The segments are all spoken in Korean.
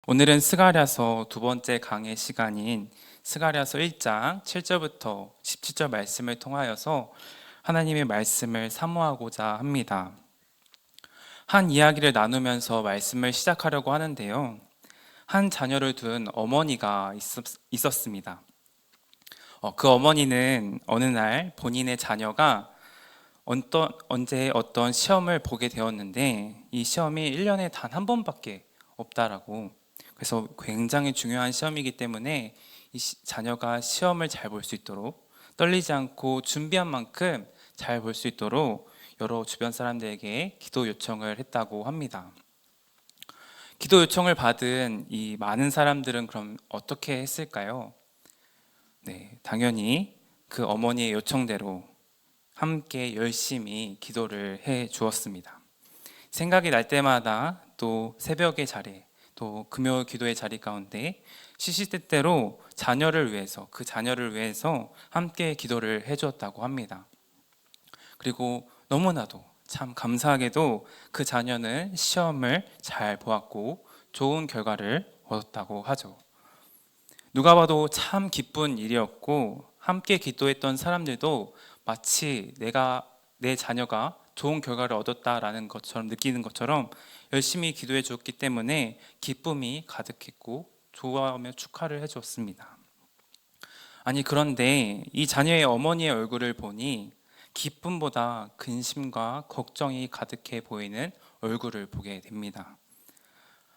오늘은 스가랴서 두 번째 강의 시간인 스가랴서 1장 7절부터 17절 말씀을 통하여서 하나님의 말씀을 사모하고자 합니다. 한 이야기를 나누면서 말씀을 시작하려고 하는데요. 한 자녀를 둔 어머니가 있었습니다. 그 어머니는 어느 날 본인의 자녀가 언제 어떤 시험을 보게 되었는데 이 시험이 1년에 단 한 번밖에 없다라고, 그래서 굉장히 중요한 시험이기 때문에 자녀가 시험을 잘 볼 수 있도록, 떨리지 않고 준비한 만큼 잘 볼 수 있도록 여러 주변 사람들에게 기도 요청을 했다고 합니다. 기도 요청을 받은 이 많은 사람들은 그럼 어떻게 했을까요? 네, 당연히 그 어머니의 요청대로 함께 열심히 기도를 해 주었습니다. 생각이 날 때마다 또 새벽의 자리, 또 금요 기도의 자리 가운데 시시때때로 그 자녀를 위해서 함께 기도를 해 주었다고 합니다. 그리고 너무나도 참 감사하게도 그 자녀는 시험을 잘 보았고 좋은 결과를 얻었다고 하죠. 누가 봐도 참 기쁜 일이었고, 함께 기도했던 사람들도 마치 내 자녀가 좋은 결과를 얻었다라는 것처럼 느끼는 것처럼 열심히 기도해 주었기 때문에 기쁨이 가득했고 좋아하며 축하를 해 주었습니다. 아니, 그런데 이 자녀의 어머니의 얼굴을 보니 기쁨보다 근심과 걱정이 가득해 보이는 얼굴을 보게 됩니다.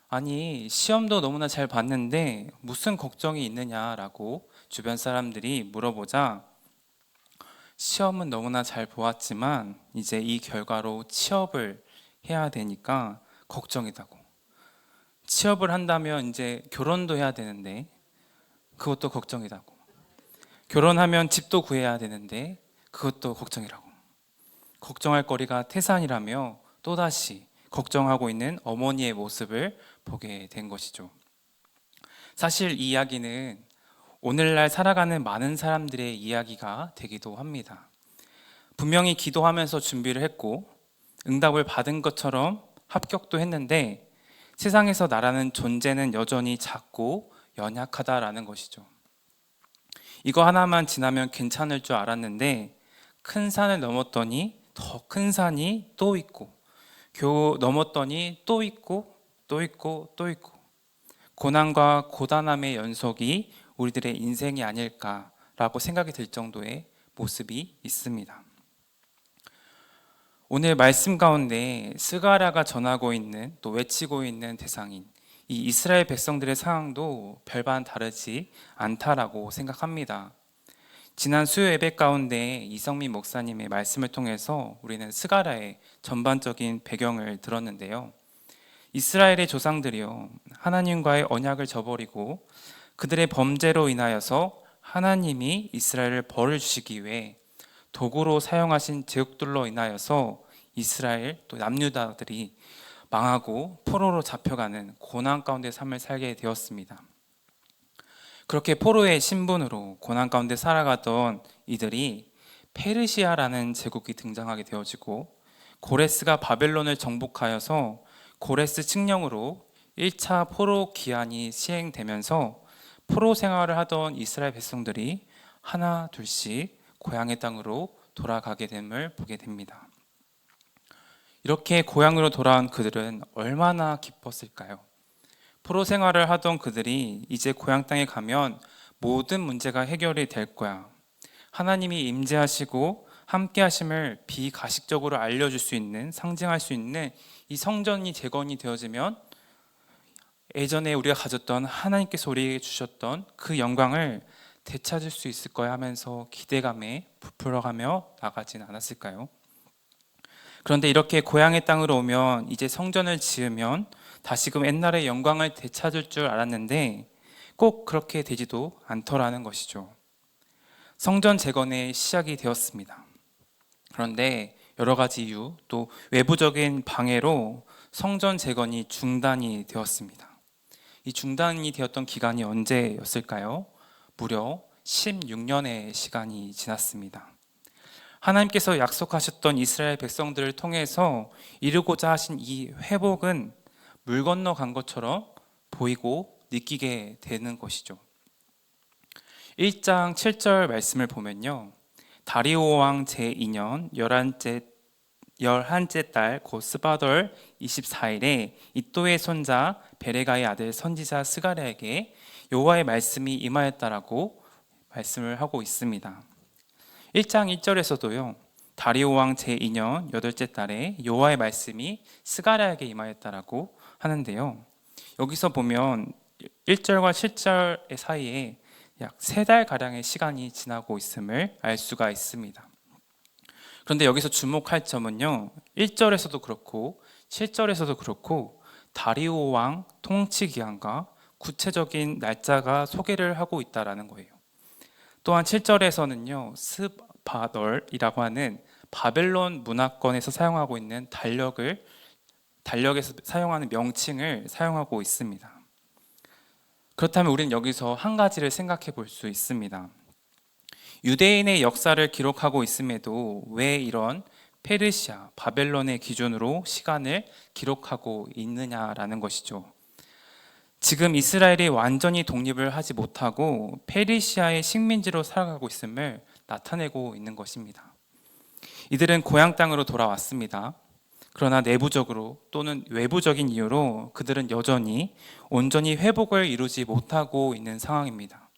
아니, 시험도 너무나 잘 봤는데 무슨 걱정이 있느냐라고 주변 사람들이 물어보자, 시험은 너무나 잘 보았지만 이제 이 결과로 취업을 해야 되니까 걱정이다고. 취업을 한다면 이제 결혼도 해야 되는데 그것도 걱정이라고. 결혼하면 집도 구해야 되는데 그것도 걱정이라고. 걱정할 거리가 태산이라며 또다시 걱정하고 있는 어머니의 모습을 보게 된 것이죠. 사실 이 이야기는 오늘날 살아가는 많은 사람들의 이야기가 되기도 합니다. 분명히 기도하면서 준비를 했고 응답을 받은 것처럼 합격도 했는데 세상에서 나라는 존재는 여전히 작고 연약하다라는 것이죠. 이거 하나만 지나면 괜찮을 줄 알았는데 큰 산을 넘었더니 더 큰 산이 또 있고, 겨우 넘었더니 또 있고 또 있고 또 있고, 고난과 고단함의 연속이 우리들의 인생이 아닐까라고 생각이 들 정도의 모습이 있습니다. 오늘 말씀 가운데 스가랴가 전하고 있는, 또 외치고 있는 대상인 이 이스라엘 백성들의 상황도 별반 다르지 않다라고 생각합니다. 지난 수요 예배 가운데 이성민 목사님의 말씀을 통해서 우리는 스가랴의 전반적인 배경을 들었는데요. 이스라엘의 조상들이요, 하나님과의 언약을 저버리고 그들의 범죄로 인하여서 하나님이 이스라엘을 벌을 주시기 위해 도구로 사용하신 제국들로 인하여서 이스라엘 또 남유다들이 망하고 포로로 잡혀가는 고난 가운데 삶을 살게 되었습니다. 그렇게 포로의 신분으로 고난 가운데 살아가던 이들이 페르시아라는 제국이 등장하게 되어지고, 고레스가 바벨론을 정복하여서 고레스 칙령으로 1차 포로 기한이 시행되면서 포로 생활을 하던 이스라엘 백성들이 하나 둘씩 고향의 땅으로 돌아가게 됨을 보게 됩니다. 이렇게 고향으로 돌아온 그들은 얼마나 기뻤을까요? 포로 생활을 하던 그들이 이제 고향 땅에 가면 모든 문제가 해결이 될 거야, 하나님이 임재하시고 함께 하심을 비가식적으로 알려줄 수 있는, 상징할 수 있는 이 성전이 재건이 되어지면 예전에 우리가 가졌던 하나님께서 우리에게 주셨던 그 영광을 되찾을 수 있을 거야 하면서 기대감에 부풀어가며 나가진 않았을까요? 그런데 이렇게 고향의 땅으로 오면 이제 성전을 지으면 다시금 옛날의 영광을 되찾을 줄 알았는데 꼭 그렇게 되지도 않더라는 것이죠. 성전 재건의 시작이 되었습니다. 그런데 여러 가지 이유, 또 외부적인 방해로 성전 재건이 중단이 되었습니다. 이 중단이 되었던 기간이 언제였을까요? 무려 16년의 시간이 지났습니다. 하나님께서 약속하셨던 이스라엘 백성들을 통해서 이루고자 하신 이 회복은 물 건너간 것처럼 보이고 느끼게 되는 것이죠. 1장 7절 말씀을 보면요, 다리오 왕 제2년 11째 달 곧 스바돌 24일에 이또의 손자 베레가의 아들 선지자 스가랴에게 여호와의 말씀이 임하였다라고 말씀을 하고 있습니다. 1장 1절에서도요, 다리오 왕 제2년 8째 달에 여호와의 말씀이 스가랴에게 임하였다라고 하는데요, 여기서 보면 1절과 7절 사이에 약 3달가량의 시간이 지나고 있음을 알 수가 있습니다. 그런데 여기서 주목할 점은요, 1절에서도 그렇고 7절에서도 그렇고 다리오 왕 통치 기한과 구체적인 날짜가 소개를 하고 있다라는 거예요. 또한 7절에서는요, 스바덜이라고 하는 바벨론 문화권에서 사용하고 있는 달력에서 사용하는 명칭을 사용하고 있습니다. 그렇다면 우리는 여기서 한 가지를 생각해 볼 수 있습니다. 유대인의 역사를 기록하고 있음에도 왜 이런 페르시아, 바벨론의 기준으로 시간을 기록하고 있느냐라는 것이죠. 지금 이스라엘이 완전히 독립을 하지 못하고 페르시아의 식민지로 살아가고 있음을 나타내고 있는 것입니다. 이들은 고향 땅으로 돌아왔습니다. 그러나 내부적으로 또는 외부적인 이유로 그들은 여전히 온전히 회복을 이루지 못하고 있는 상황입니다.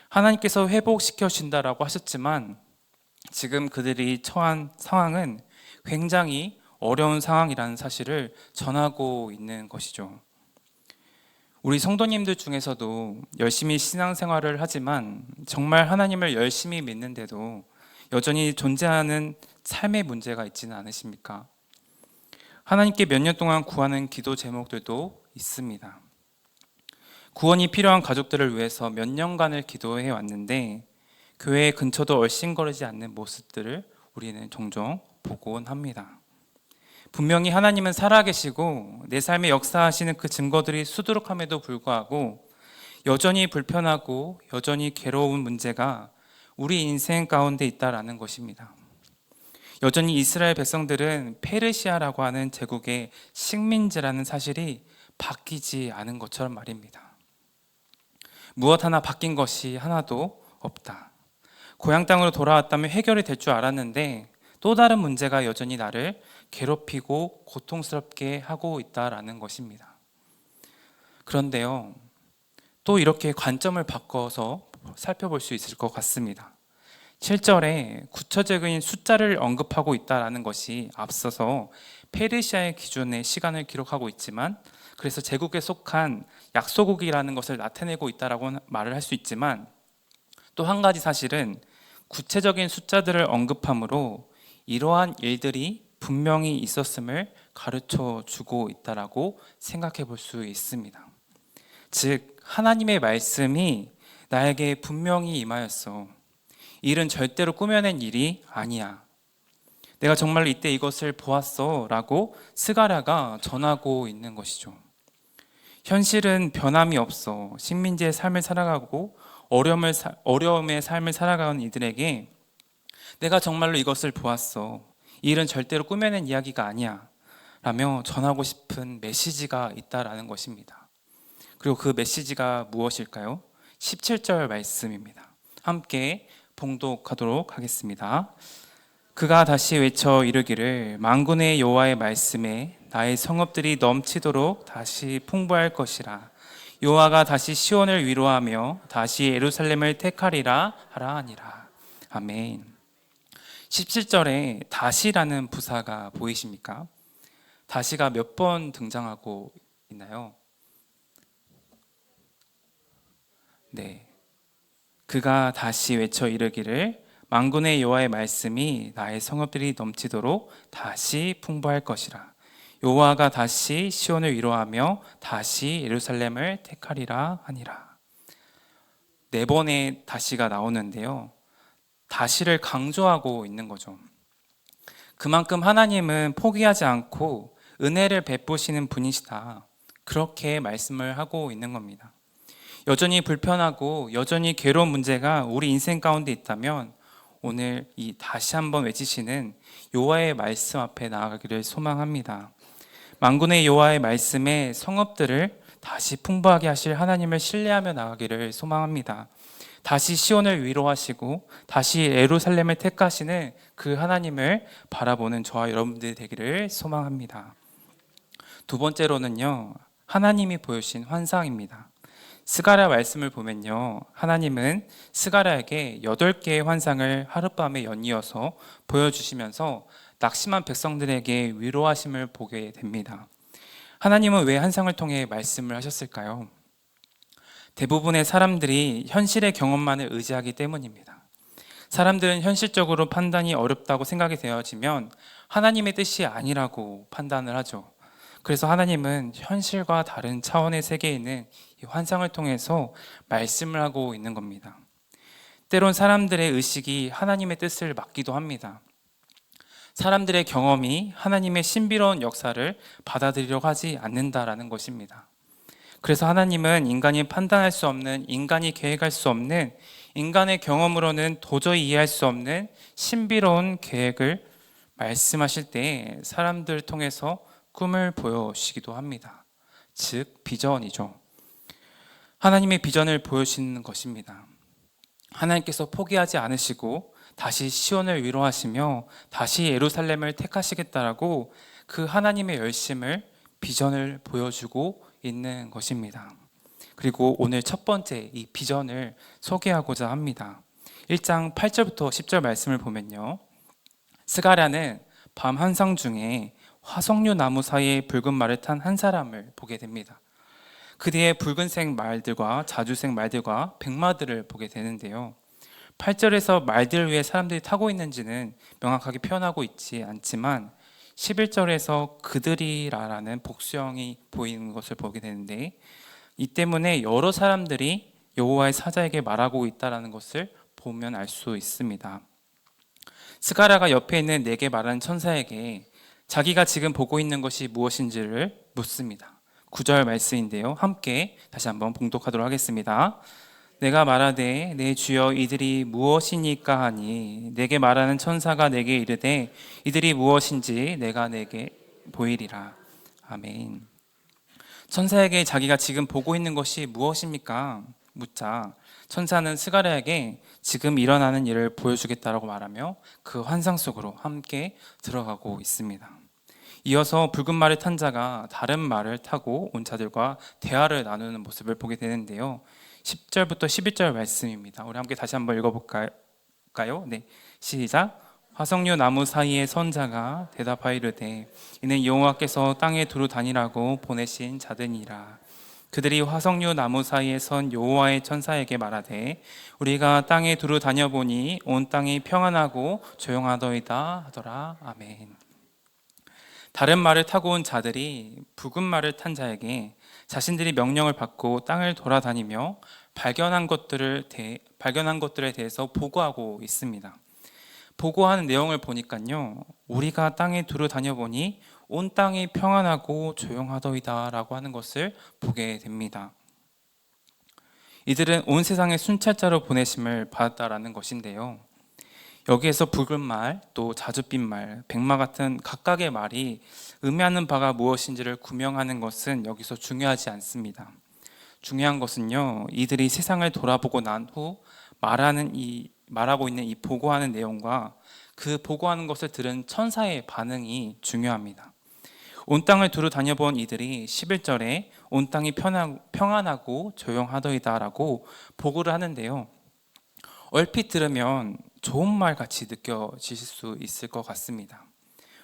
하나님께서 회복시켜 주신다라고 하셨지만 지금 그들이 처한 상황은 굉장히 어려운 상황이라는 사실을 전하고 있는 것이죠. 우리 성도님들 중에서도 열심히 신앙생활을 하지만 정말 하나님을 열심히 믿는데도 여전히 존재하는 삶의 문제가 있지는 않으십니까? 하나님께 몇 년 동안 구하는 기도 제목들도 있습니다. 구원이 필요한 가족들을 위해서 몇 년간을 기도해 왔는데 교회 근처도 얼씬거리지 않는 모습들을 우리는 종종 보곤 합니다. 분명히 하나님은 살아계시고 내 삶에 역사하시는 그 증거들이 수두룩함에도 불구하고 여전히 불편하고 여전히 괴로운 문제가 우리 인생 가운데 있다라는 것입니다. 여전히 이스라엘 백성들은 페르시아라고 하는 제국의 식민지라는 사실이 바뀌지 않은 것처럼 말입니다. 무엇 하나 바뀐 것이 하나도 없다. 고향 땅으로 돌아왔다면 해결이 될 줄 알았는데 또 다른 문제가 여전히 나를 괴롭히고 고통스럽게 하고 있다라는 것입니다. 그런데요, 또 이렇게 관점을 바꿔서 살펴볼 수 있을 것 같습니다. 7절에 구체적인 숫자를 언급하고 있다는 것이 앞서서 페르시아의 기준의 시간을 기록하고 있지만, 그래서 제국에 속한 약소국이라는 것을 나타내고 있다라고 말을 할 수 있지만, 또 한 가지 사실은 구체적인 숫자들을 언급함으로 이러한 일들이 분명히 있었음을 가르쳐 주고 있다라고 생각해 볼 수 있습니다. 즉, 하나님의 말씀이 나에게 분명히 임하였어. 이 일은 절대로 꾸며낸 일이 아니야. 내가 정말로 이때 이것을 보았어 라고 스가랴가 전하고 있는 것이죠. 현실은 변함이 없어. 식민지의 삶을 살아가고 어려움의 삶을 살아가는 이들에게 내가 정말로 이것을 보았어. 이 일은 절대로 꾸며낸 이야기가 아니야 라며 전하고 싶은 메시지가 있다라는 것입니다. 그리고 그 메시지가 무엇일까요? 17절 말씀입니다. 함께 봉독하도록 하겠습니다. 그가 다시 외쳐 이르기를 만군의 여호와의 말씀에 나의 성읍들이 넘치도록 다시 풍부할 것이라. 여호와가 다시 시온을 위로하며 다시 예루살렘을 택하리라 하라 하니라. 아멘. 17절에 다시라는 부사가 보이십니까? 다시가 몇 번 등장하고 있나요? 네. 그가 다시 외쳐 이르기를 만군의 여호와의 말씀이 나의 성읍들이 넘치도록 다시 풍부할 것이라. 여호와가 다시 시온을 위로하며 다시 예루살렘을 택하리라 하니라. 4번의 다시가 나오는데요, 다시를 강조하고 있는 거죠. 그만큼 하나님은 포기하지 않고 은혜를 베푸시는 분이시다, 그렇게 말씀을 하고 있는 겁니다. 여전히 불편하고 여전히 괴로운 문제가 우리 인생 가운데 있다면 오늘 이 다시 한번 외치시는 여호와의 말씀 앞에 나아가기를 소망합니다. 만군의 여호와의 말씀에 성읍들을 다시 풍부하게 하실 하나님을 신뢰하며 나가기를 소망합니다. 다시 시온을 위로하시고 다시 예루살렘을 택하시는 그 하나님을 바라보는 저와 여러분들 되기를 소망합니다. 두 번째로는요, 하나님이 보여주신 환상입니다. 스가랴 말씀을 보면요, 하나님은 스가랴에게 8개의 환상을 하룻밤에 연이어서 보여주시면서 낙심한 백성들에게 위로하심을 보게 됩니다. 하나님은 왜 환상을 통해 말씀을 하셨을까요? 대부분의 사람들이 현실의 경험만을 의지하기 때문입니다. 사람들은 현실적으로 판단이 어렵다고 생각이 되어지면 하나님의 뜻이 아니라고 판단을 하죠. 그래서 하나님은 현실과 다른 차원의 세계에 있는 이 환상을 통해서 말씀을 하고 있는 겁니다. 때론 사람들의 의식이 하나님의 뜻을 막기도 합니다. 사람들의 경험이 하나님의 신비로운 역사를 받아들이려고 하지 않는다라는 것입니다. 그래서 하나님은 인간이 판단할 수 없는, 인간이 계획할 수 없는, 인간의 경험으로는 도저히 이해할 수 없는 신비로운 계획을 말씀하실 때 사람들을 통해서 꿈을 보여주시기도 합니다. 즉 비전이죠. 하나님의 비전을 보여주시는 것입니다. 하나님께서 포기하지 않으시고 다시 시온을 위로하시며 다시 예루살렘을 택하시겠다라고 그 하나님의 열심을, 비전을 보여주고 있는 것입니다. 그리고 오늘 첫 번째 이 비전을 소개하고자 합니다. 1장 8절부터 10절 말씀을 보면요, 스가랴는 밤 환상 중에 화석류 나무 사이에 붉은 말을 탄 한 사람을 보게 됩니다. 그 뒤에 붉은색 말들과 자주색 말들과 백마들을 보게 되는데요, 8절에서 말들 위에 사람들이 타고 있는지는 명확하게 표현하고 있지 않지만 11절에서 그들이라는 복수형이 보이는 것을 보게 되는데, 이 때문에 여러 사람들이 여호와의 사자에게 말하고 있다는 것을 보면 알 수 있습니다. 스가랴가 옆에 있는 내게 말하는 천사에게 자기가 지금 보고 있는 것이 무엇인지를 묻습니다. 9절 말씀인데요, 함께 다시 한번 봉독하도록 하겠습니다. 내가 말하되 내 주여 이들이 무엇이니까 하니 내게 말하는 천사가 내게 이르되 이들이 무엇인지 내가 내게 보이리라. 아멘. 천사에게 자기가 지금 보고 있는 것이 무엇입니까? 묻자 천사는 스가랴에게 지금 일어나는 일을 보여주겠다라고 말하며 그 환상 속으로 함께 들어가고 있습니다. 이어서 붉은 말을 탄 자가 다른 말을 타고 온 자들과 대화를 나누는 모습을 보게 되는데요, 10절부터 11절 말씀입니다. 우리 함께 다시 한번 읽어볼까요? 네, 시작. 화석류 나무 사이에 선 자가 대답하이르되 이는 여호와께서 땅에 두루 다니라고 보내신 자들이라. 그들이 화석류 나무 사이에 선 여호와의 천사에게 말하되 우리가 땅에 두루 다녀보니 온 땅이 평안하고 조용하더이다 하더라. 아멘. 다른 말을 타고 온 자들이 붉은 말을 탄 자에게 자신들이 명령을 받고 땅을 돌아다니며 발견한 것들에 대해서 보고하고 있습니다. 보고하는 내용을 보니까요, 우리가 땅에 두루 다녀보니 온 땅이 평안하고 조용하더이다 라고 하는 것을 보게 됩니다. 이들은 온 세상의 순찰자로 보내심을 받았다라는 것인데요, 여기에서 붉은 말, 또 자줏빛 말, 백마 같은 각각의 말이 의미하는 바가 무엇인지를 구명하는 것은 여기서 중요하지 않습니다. 중요한 것은요, 이들이 세상을 돌아보고 난 후 말하고 있는 이 보고하는 내용과 그 보고하는 것을 들은 천사의 반응이 중요합니다. 온 땅을 두루 다녀본 이들이 11절에 온 땅이 평안하고 조용하더이다 라고 보고를 하는데요, 얼핏 들으면 좋은 말 같이 느껴지실 수 있을 것 같습니다.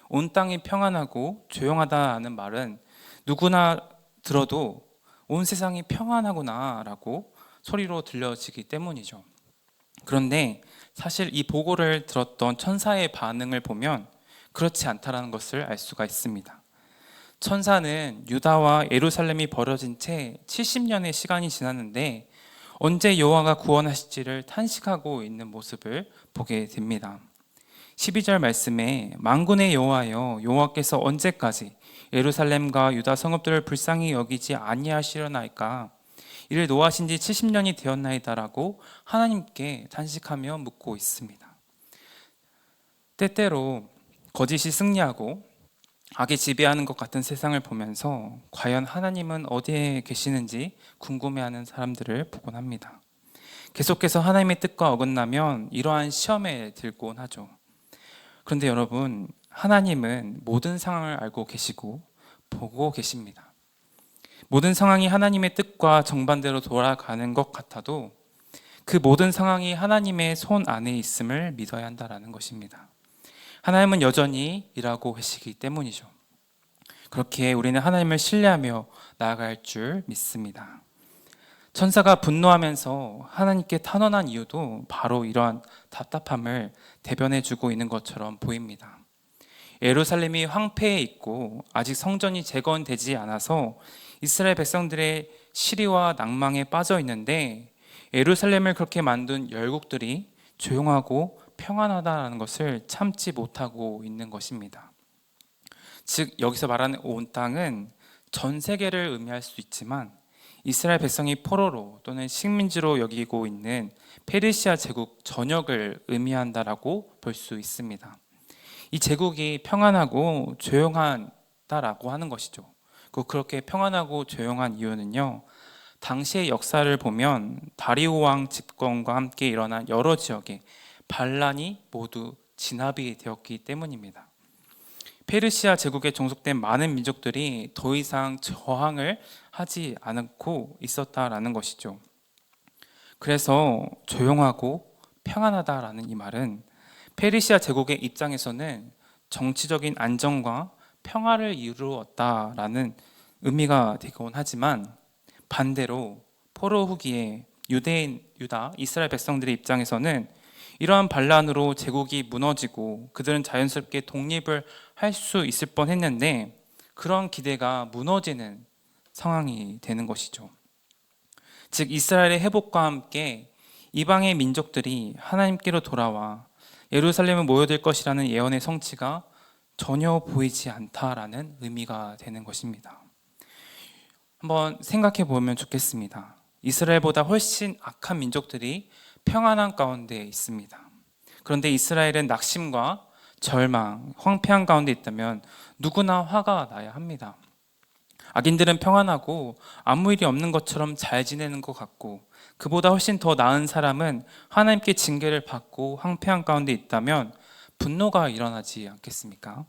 온 땅이 평안하고 조용하다는 말은 누구나 들어도 온 세상이 평안하구나 라고 소리로 들려지기 때문이죠. 그런데 사실 이 보고를 들었던 천사의 반응을 보면 그렇지 않다는 것을 알 수가 있습니다. 천사는 유다와 예루살렘이 벌어진 채 70년의 시간이 지났는데 언제 여호와가 구원하실지를 탄식하고 있는 모습을 보게 됩니다. 12절 말씀에 만군의 여호와여, 여호와께서 언제까지 예루살렘과 유다 성읍들을 불쌍히 여기지 아니하시려나이까? 이를 노하신 지 70년이 되었나이다라고 하나님께 탄식하며 묻고 있습니다. 때때로 거짓이 승리하고 악이 지배하는 것 같은 세상을 보면서 과연 하나님은 어디에 계시는지 궁금해하는 사람들을 보곤 합니다. 계속해서 하나님의 뜻과 어긋나면 이러한 시험에 들곤 하죠. 그런데 여러분, 하나님은 모든 상황을 알고 계시고 보고 계십니다. 모든 상황이 하나님의 뜻과 정반대로 돌아가는 것 같아도 그 모든 상황이 하나님의 손 안에 있음을 믿어야 한다는 것입니다. 하나님은 여전히 일하고 계시기 때문이죠. 그렇게 우리는 하나님을 신뢰하며 나아갈 줄 믿습니다. 천사가 분노하면서 하나님께 탄원한 이유도 바로 이러한 답답함을 대변해 주고 있는 것처럼 보입니다. 예루살렘이 황폐해 있고 아직 성전이 재건되지 않아서 이스라엘 백성들의 시리와 낭망에 빠져 있는데 예루살렘을 그렇게 만든 열국들이 조용하고 평안하다는 것을 참지 못하고 있는 것입니다. 즉 여기서 말하는 온 땅은 전 세계를 의미할 수 있지만 이스라엘 백성이 포로로 또는 식민지로 여기고 있는 페르시아 제국 전역을 의미한다라고 볼 수 있습니다. 이 제국이 평안하고 조용하다라고 하는 것이죠. 그렇게 평안하고 조용한 이유는요, 당시의 역사를 보면 다리오 왕 집권과 함께 일어난 여러 지역에 반란이 모두 진압이 되었기 때문입니다. 페르시아 제국에 종속된 많은 민족들이 더 이상 저항을 하지 않고 있었다라는 것이죠. 그래서 조용하고 평안하다라는 이 말은 페르시아 제국의 입장에서는 정치적인 안정과 평화를 이루었다라는 의미가 되곤 하지만 반대로 포로 후기에 유다, 이스라엘 백성들의 입장에서는 이러한 반란으로 제국이 무너지고 그들은 자연스럽게 독립을 할 수 있을 뻔했는데 그런 기대가 무너지는 상황이 되는 것이죠. 즉 이스라엘의 회복과 함께 이방의 민족들이 하나님께로 돌아와 예루살렘에 모여들 것이라는 예언의 성취가 전혀 보이지 않다라는 의미가 되는 것입니다. 한번 생각해 보면 좋겠습니다. 이스라엘보다 훨씬 악한 민족들이 평안한 가운데 있습니다. 그런데 이스라엘은 낙심과 절망, 황폐한 가운데 있다면 누구나 화가 나야 합니다. 악인들은 평안하고 아무 일이 없는 것처럼 잘 지내는 것 같고 그보다 훨씬 더 나은 사람은 하나님께 징계를 받고 황폐한 가운데 있다면 분노가 일어나지 않겠습니까?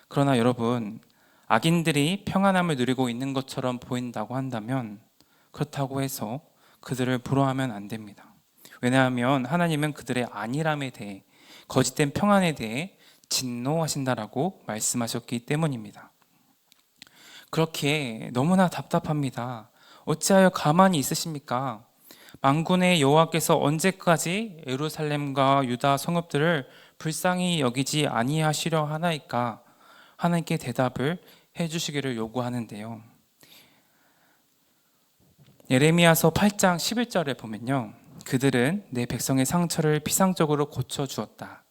그러나 여러분, 악인들이 평안함을 누리고 있는 것처럼 보인다고 한다면 그렇다고 해서 그들을 부러워하면 안 됩니다. 왜냐하면 하나님은 그들의 안일함에 대해, 거짓된 평안에 대해 진노하신다라고 말씀하셨기 때문입니다. 그렇게 너무나 답답합니다. 어찌하여 가만히 있으십니까? 만군의 여호와께서 언제까지 예루살렘과 유다 성읍들을 불쌍히 여기지 아니하시려 하나이까? 하나님께 대답을 해주시기를 요구하는데요. 예레미야서 8장 11절에 보면요, 그들은 내 백성의 상처를 피상적으로 고쳐주었다.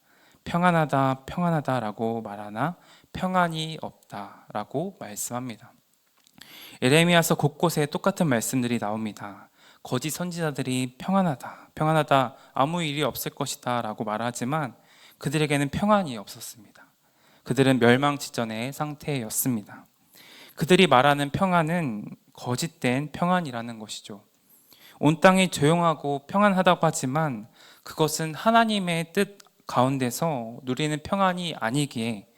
평안하다, 평안하다라고 말하나 평안이 없다라고 말씀합니다. 예레미야서 곳곳에 똑같은 말씀들이 나옵니다. 거짓 선지자들이 평안하다, 평안하다, 아무 일이 없을 것이다 라고 말하지만 그들에게는 평안이 없었습니다. 그들은 멸망 직전의 상태였습니다. 그들이 말하는 평안은 거짓된 평안이라는 것이죠. 온 땅이 조용하고 평안하다고 하지만 그것은 하나님의 뜻 가운데서 누리는 평안이 아니기에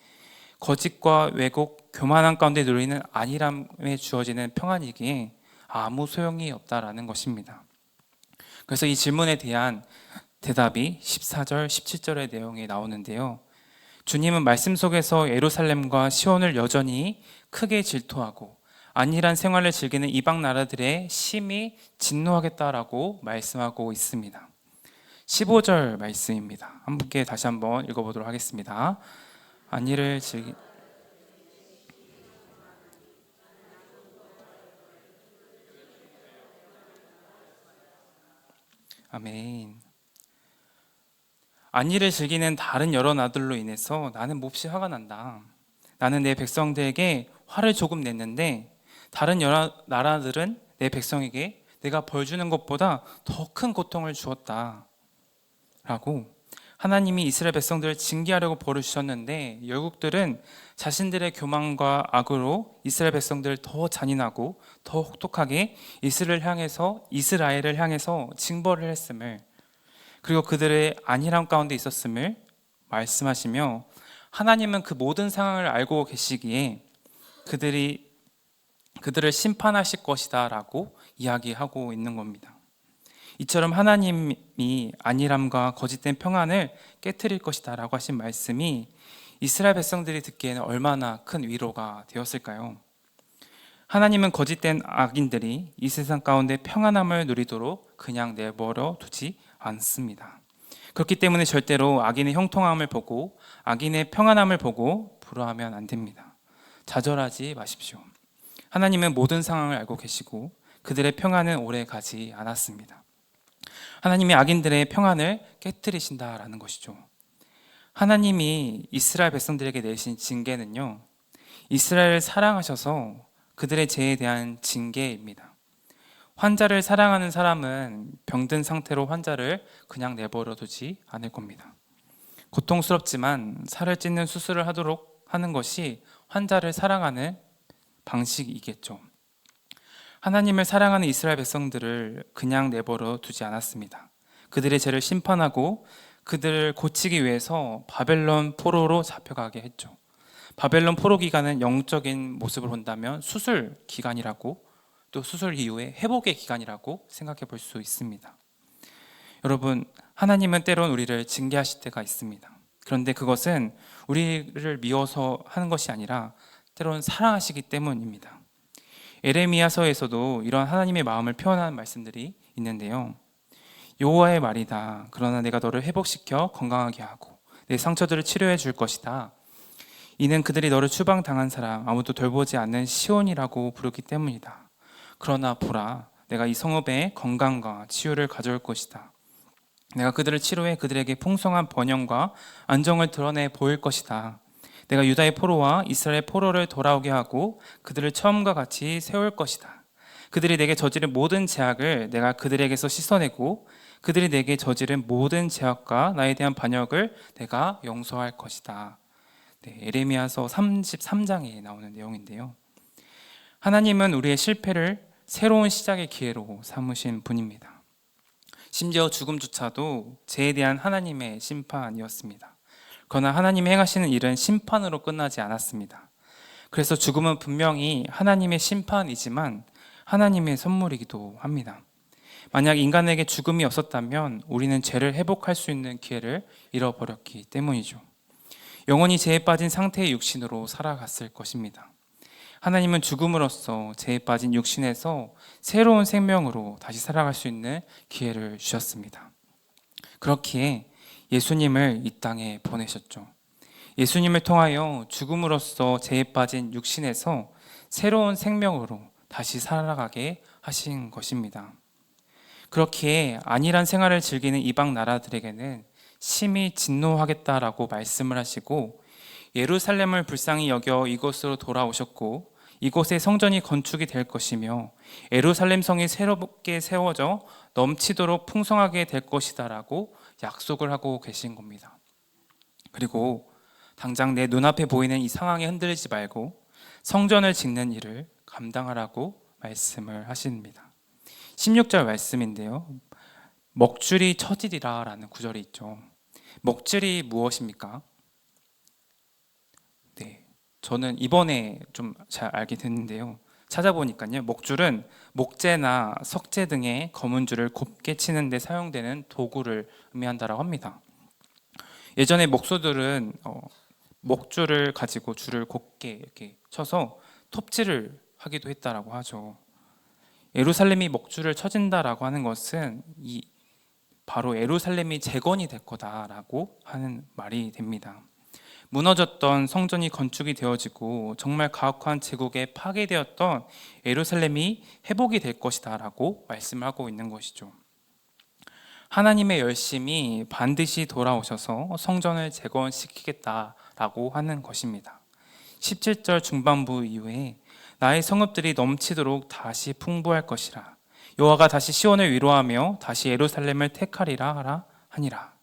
거짓과 왜곡, 교만한 가운데 누리는 안일함에 주어지는 평안이기에 아무 소용이 없다라는 것입니다. 그래서 이 질문에 대한 대답이 14절, 17절의 내용에 나오는데요. 주님은 말씀 속에서 예루살렘과 시온을 여전히 크게 질투하고 안일한 생활을 즐기는 이방 나라들의 심히 진노하겠다라고 말씀하고 있습니다. 15절 말씀입니다. 함께 다시 한번 읽어보도록 하겠습니다. 안일을 즐기 아멘. 안일을 즐기는 다른 여러 나라들로 인해서 나는 몹시 화가 난다. 나는 내 백성들에게 화를 조금 냈는데 다른 여러 나라들은 내 백성에게 내가 벌 주는 것보다 더 큰 고통을 주었다 라고 하나님이 이스라엘 백성들을 징계하려고 벌을 주셨는데 열국들은 자신들의 교만과 악으로 이스라엘 백성들을 더 잔인하고 더 혹독하게 이스라엘을 향해서 징벌을 했음을, 그리고 그들의 안일함 가운데 있었음을 말씀하시며, 하나님은 그 모든 상황을 알고 계시기에 그들을 심판하실 것이다 라고 이야기하고 있는 겁니다. 이처럼 하나님이 안일함과 거짓된 평안을 깨트릴 것이다 라고 하신 말씀이 이스라엘 백성들이 듣기에는 얼마나 큰 위로가 되었을까요? 하나님은 거짓된 악인들이 이 세상 가운데 평안함을 누리도록 그냥 내버려 두지 않습니다. 그렇기 때문에 절대로 악인의 형통함을 보고 악인의 평안함을 보고 부러워하면 안 됩니다. 좌절하지 마십시오. 하나님은 모든 상황을 알고 계시고 그들의 평안은 오래 가지 않았습니다. 하나님이 악인들의 평안을 깨뜨리신다라는 것이죠. 하나님이 이스라엘 백성들에게 내신 징계는요, 이스라엘을 사랑하셔서 그들의 죄에 대한 징계입니다. 환자를 사랑하는 사람은 병든 상태로 환자를 그냥 내버려 두지 않을 겁니다. 고통스럽지만 살을 찢는 수술을 하도록 하는 것이 환자를 사랑하는 방식이겠죠. 하나님을 사랑하는 이스라엘 백성들을 그냥 내버려 두지 않았습니다. 그들의 죄를 심판하고 그들을 고치기 위해서 바벨론 포로로 잡혀가게 했죠. 바벨론 포로 기간은 영적인 모습을 본다면 수술 기간이라고, 또 수술 이후에 회복의 기간이라고 생각해 볼 수 있습니다. 여러분, 하나님은 때론 우리를 징계하실 때가 있습니다. 그런데 그것은 우리를 미워서 하는 것이 아니라 때론 사랑하시기 때문입니다. 에레미야서에서도 이런 하나님의 마음을 표현하는 말씀들이 있는데요. 여호와의 말이다. 그러나 내가 너를 회복시켜 건강하게 하고 내 상처들을 치료해 줄 것이다. 이는 그들이 너를 추방당한 사람, 아무도 돌보지 않는 시온이라고 부르기 때문이다. 그러나 보라, 내가 이 성읍에 건강과 치유를 가져올 것이다. 내가 그들을 치료해 그들에게 풍성한 번영과 안정을 드러내 보일 것이다. 내가 유다의 포로와 이스라엘 포로를 돌아오게 하고 그들을 처음과 같이 세울 것이다. 그들이 내게 저지른 모든 죄악을 내가 그들에게서 씻어내고 그들이 내게 저지른 모든 죄악과 나에 대한 반역을 내가 용서할 것이다. 에레미야서 33장에 나오는 내용인데요. 하나님은 우리의 실패를 새로운 시작의 기회로 삼으신 분입니다. 심지어 죽음조차도 죄에 대한 하나님의 심판이었습니다. 그러나 하나님이 행하시는 일은 심판으로 끝나지 않았습니다. 그래서 죽음은 분명히 하나님의 심판이지만 하나님의 선물이기도 합니다. 만약 인간에게 죽음이 없었다면 우리는 죄를 회복할 수 있는 기회를 잃어버렸기 때문이죠. 영원히 죄에 빠진 상태의 육신으로 살아갔을 것입니다. 하나님은 죽음으로써 죄에 빠진 육신에서 새로운 생명으로 다시 살아갈 수 있는 기회를 주셨습니다. 그렇기에 예수님을 이 땅에 보내셨죠. 예수님을 통하여 죽음으로써 죄에 빠진 육신에서 새로운 생명으로 다시 살아가게 하신 것입니다. 그렇기에 안일한 생활을 즐기는 이방 나라들에게는 심히 진노하겠다라고 말씀을 하시고 예루살렘을 불쌍히 여겨 이곳으로 돌아오셨고 이곳에 성전이 건축이 될 것이며 예루살렘 성이 새롭게 세워져 넘치도록 풍성하게 될 것이다 라고 약속을 하고 계신 겁니다. 그리고 당장 내 눈앞에 보이는 이 상황에 흔들리지 말고 성전을 짓는 일을 감당하라고 말씀을 하십니다. 16절 말씀인데요. 먹줄이 처지리라 라는 구절이 있죠. 먹줄이 무엇입니까? 저는 이번에 좀 잘 알게 됐는데요. 찾아보니까요, 먹줄은 목재나 석재 등의 검은 줄을 곱게 치는 데 사용되는 도구를 의미한다고 합니다. 예전에 목소들은 목줄을 가지고 줄을 곱게 이렇게 쳐서 톱질을 하기도 했다라고 하죠. 예루살렘이 먹줄을 쳐진다라고 하는 것은 바로 예루살렘이 재건이 될 거다라고 하는 말이 됩니다. 무너졌던 성전이 건축이 되어지고 정말 가혹한 제국에 파괴되었던 예루살렘이 회복이 될 것이다 라고 말씀하고 있는 것이죠. 하나님의 열심이 반드시 돌아오셔서 성전을 재건시키겠다라고 하는 것입니다. 17절 중반부 이후에 나의 성읍들이 넘치도록 다시 풍부할 것이라. 여호와가 다시 시온을 위로하며 다시 예루살렘을 택하리라 하니라.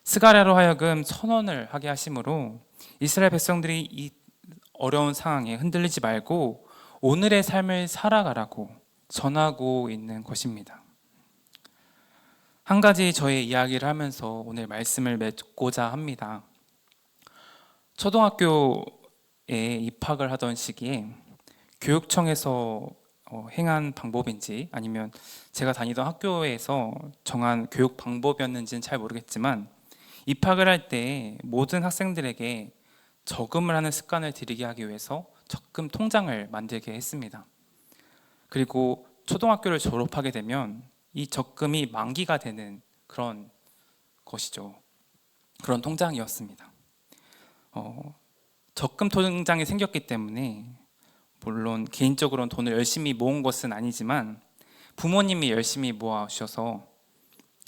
스가랴로 하여금 선언을 하게 하심으로 이스라엘 백성들이 이 어려운 상황에 흔들리지 말고 오늘의 삶을 살아가라고 전하고 있는 것입니다. 한 가지 저의 이야기를 하면서 오늘 말씀을 맺고자 합니다. 초등학교에 입학을 하던 시기에 교육청에서 행한 방법인지 아니면 제가 다니던 학교에서 정한 교육 방법이었는지는 잘 모르겠지만 입학을 할 때 모든 학생들에게 저금을 하는 습관을 들이게 하기 위해서 적금 통장을 만들게 했습니다. 그리고 초등학교를 졸업하게 되면 이 적금이 만기가 되는 그런 것이죠. 그런 통장이었습니다. 적금 통장이 생겼기 때문에 물론 개인적으로는 돈을 열심히 모은 것은 아니지만 부모님이 열심히 모아주셔서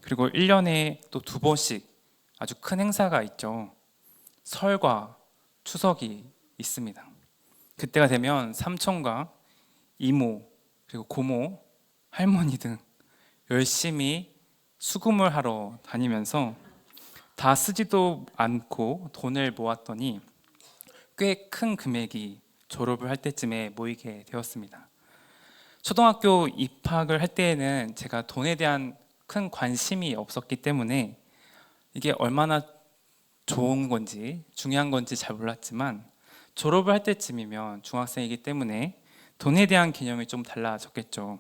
그리고 1년에 또 2번씩 아주 큰 행사가 있죠. 설과 추석이 있습니다. 그때가 되면 삼촌과 이모 그리고 고모, 할머니 등 열심히 수금을 하러 다니면서 다 쓰지도 않고 돈을 모았더니 꽤 큰 금액이 졸업을 할 때쯤에 모이게 되었습니다. 초등학교 입학을 할 때에는 제가 돈에 대한 큰 관심이 없었기 때문에 이게 얼마나 좋은 건지 중요한 건지 잘 몰랐지만 졸업을 할 때쯤이면 중학생이기 때문에 돈에 대한 개념이 좀 달라졌겠죠.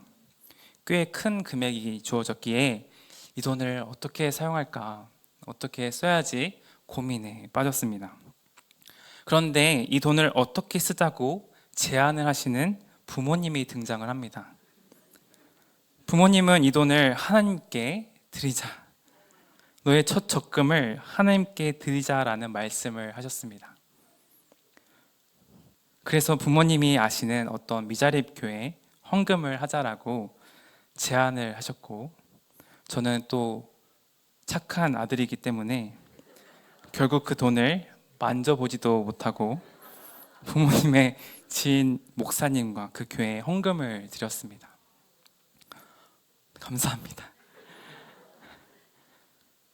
꽤 큰 금액이 주어졌기에 이 돈을 어떻게 사용할까, 어떻게 써야지 고민에 빠졌습니다. 그런데 이 돈을 어떻게 쓰자고 제안을 하시는 부모님이 등장을 합니다. 부모님은 이 돈을 하나님께 드리자, 너의 첫 적금을 하나님께 드리자라는 말씀을 하셨습니다. 그래서 부모님이 아시는 어떤 미자립 교회에 헌금을 하자라고 제안을 하셨고 저는 또 착한 아들이기 때문에 결국 그 돈을 만져보지도 못하고 부모님의 지인 목사님과 그 교회에 헌금을 드렸습니다. 감사합니다.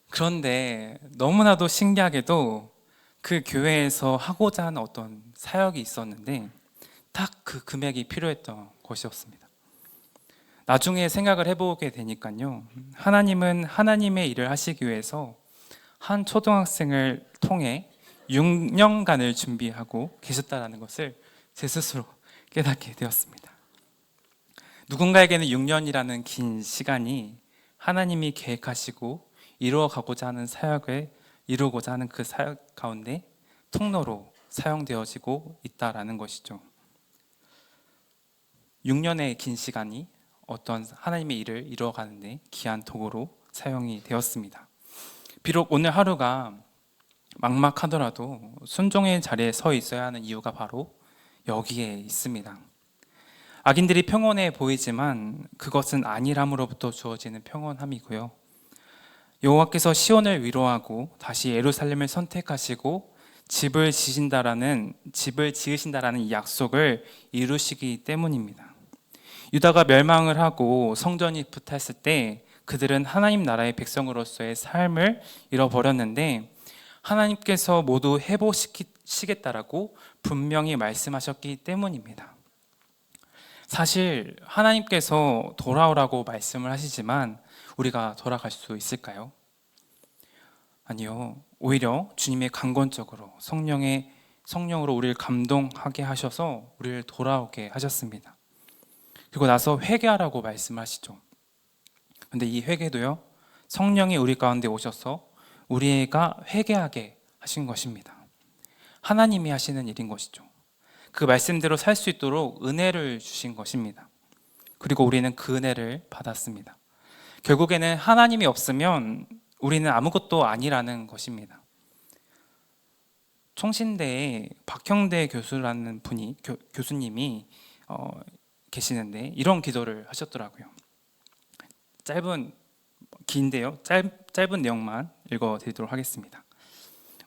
그런데 너무나도 신기하게도 그 교회에서 하고자 하는 어떤 사역이 있었는데 딱 그 금액이 필요했던 것이었습니다. 나중에 생각을 해보게 되니까요, 하나님은 하나님의 일을 하시기 위해서 한 초등학생을 통해 6년간을 준비하고 계셨다는 것을 제 스스로 깨닫게 되었습니다. 누군가에게는 6년이라는 긴 시간이 하나님이 계획하시고 이루어가고자 하는 사역을 이루고자 하는 그 사역 가운데 통로로 사용되어지고 있다라는 것이죠. 6년의 긴 시간이 어떤 하나님의 일을 이루어가는데 귀한 도구로 사용이 되었습니다. 비록 오늘 하루가 막막하더라도 순종의 자리에 서 있어야 하는 이유가 바로 여기에 있습니다. 악인들이 평온해 보이지만 그것은 안일함으로부터 주어지는 평온함이고요. 여호와께서 시온을 위로하고 다시 예루살렘을 선택하시고 집을 지으신다라는 이 약속을 이루시기 때문입니다. 유다가 멸망을 하고 성전이 불탔을 때 그들은 하나님 나라의 백성으로서의 삶을 잃어버렸는데 하나님께서 모두 회복시키겠다라고 분명히 말씀하셨기 때문입니다. 사실 하나님께서 돌아오라고 말씀을 하시지만 우리가 돌아갈 수 있을까요? 아니요. 오히려 주님의 강권적으로 성령으로 우리를 감동하게 하셔서 우리를 돌아오게 하셨습니다. 그리고 나서 회개하라고 말씀하시죠. 근데 이 회개도요, 성령이 우리 가운데 오셔서 우리가 회개하게 하신 것입니다. 하나님이 하시는 일인 것이죠. 그 말씀대로 살 수 있도록 은혜를 주신 것입니다. 그리고 우리는 그 은혜를 받았습니다. 결국에는 하나님이 없으면 우리는 아무것도 아니라는 것입니다. 총신대에 박형대 교수라는 교수님이 계시는데 이런 기도를 하셨더라고요. 긴데요. 짧은 내용만 읽어드리도록 하겠습니다.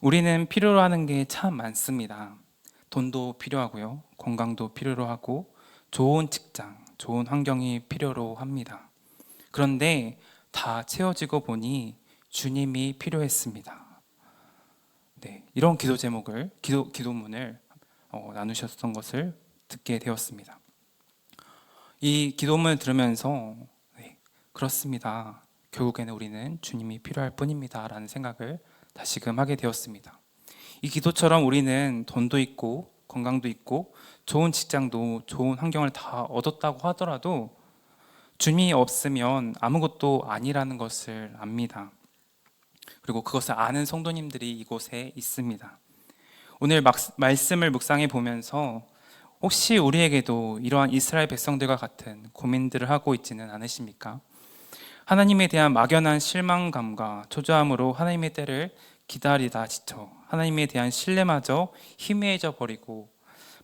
우리는 필요로 하는 게 참 많습니다. 돈도 필요하고요. 건강도 필요로 하고 좋은 직장, 좋은 환경이 필요로 합니다. 그런데 다 채워지고 보니 주님이 필요했습니다. 네, 이런 기도 제목을 기도문을 나누셨던 것을 듣게 되었습니다. 이 기도문을 들으면서 네, 그렇습니다. 결국에는 우리는 주님이 필요할 뿐입니다. 라는 생각을 다시금 하게 되었습니다. 이 기도처럼 우리는 돈도 있고 건강도 있고 좋은 직장도 좋은 환경을 다 얻었다고 하더라도 주님이 없으면 아무것도 아니라는 것을 압니다. 그리고 그것을 아는 성도님들이 이곳에 있습니다. 오늘 말씀을 묵상해 보면서 혹시 우리에게도 이러한 이스라엘 백성들과 같은 고민들을 하고 있지는 않으십니까? 하나님에 대한 막연한 실망감과 초조함으로 하나님의 때를 기다리다 지쳐 하나님에 대한 신뢰마저 희미해져 버리고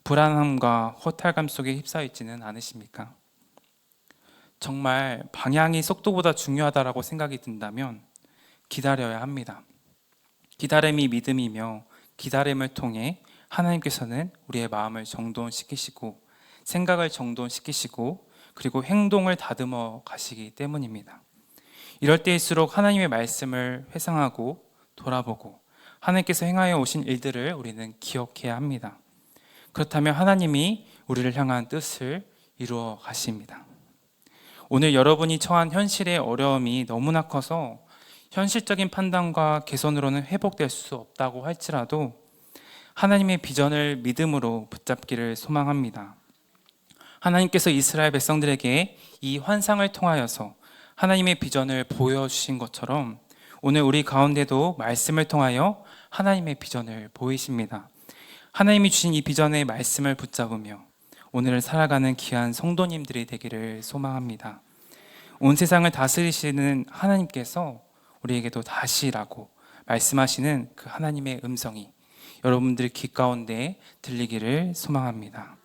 불안함과 허탈감 속에 휩싸여 있지는 않으십니까? 정말 방향이 속도보다 중요하다고 생각이 든다면 기다려야 합니다. 기다림이 믿음이며 기다림을 통해 하나님께서는 우리의 마음을 정돈시키시고 생각을 정돈시키시고 그리고 행동을 다듬어 가시기 때문입니다. 이럴 때일수록 하나님의 말씀을 회상하고 돌아보고 하나님께서 행하여 오신 일들을 우리는 기억해야 합니다. 그렇다면 하나님이 우리를 향한 뜻을 이루어 가십니다. 오늘 여러분이 처한 현실의 어려움이 너무나 커서 현실적인 판단과 개선으로는 회복될 수 없다고 할지라도 하나님의 비전을 믿음으로 붙잡기를 소망합니다. 하나님께서 이스라엘 백성들에게 이 환상을 통하여서 하나님의 비전을 보여주신 것처럼 오늘 우리 가운데도 말씀을 통하여 하나님의 비전을 보이십니다. 하나님이 주신 이 비전의 말씀을 붙잡으며 오늘을 살아가는 귀한 성도님들이 되기를 소망합니다. 온 세상을 다스리시는 하나님께서 우리에게도 다시라고 말씀하시는 그 하나님의 음성이 여러분들 귀 가운데 들리기를 소망합니다.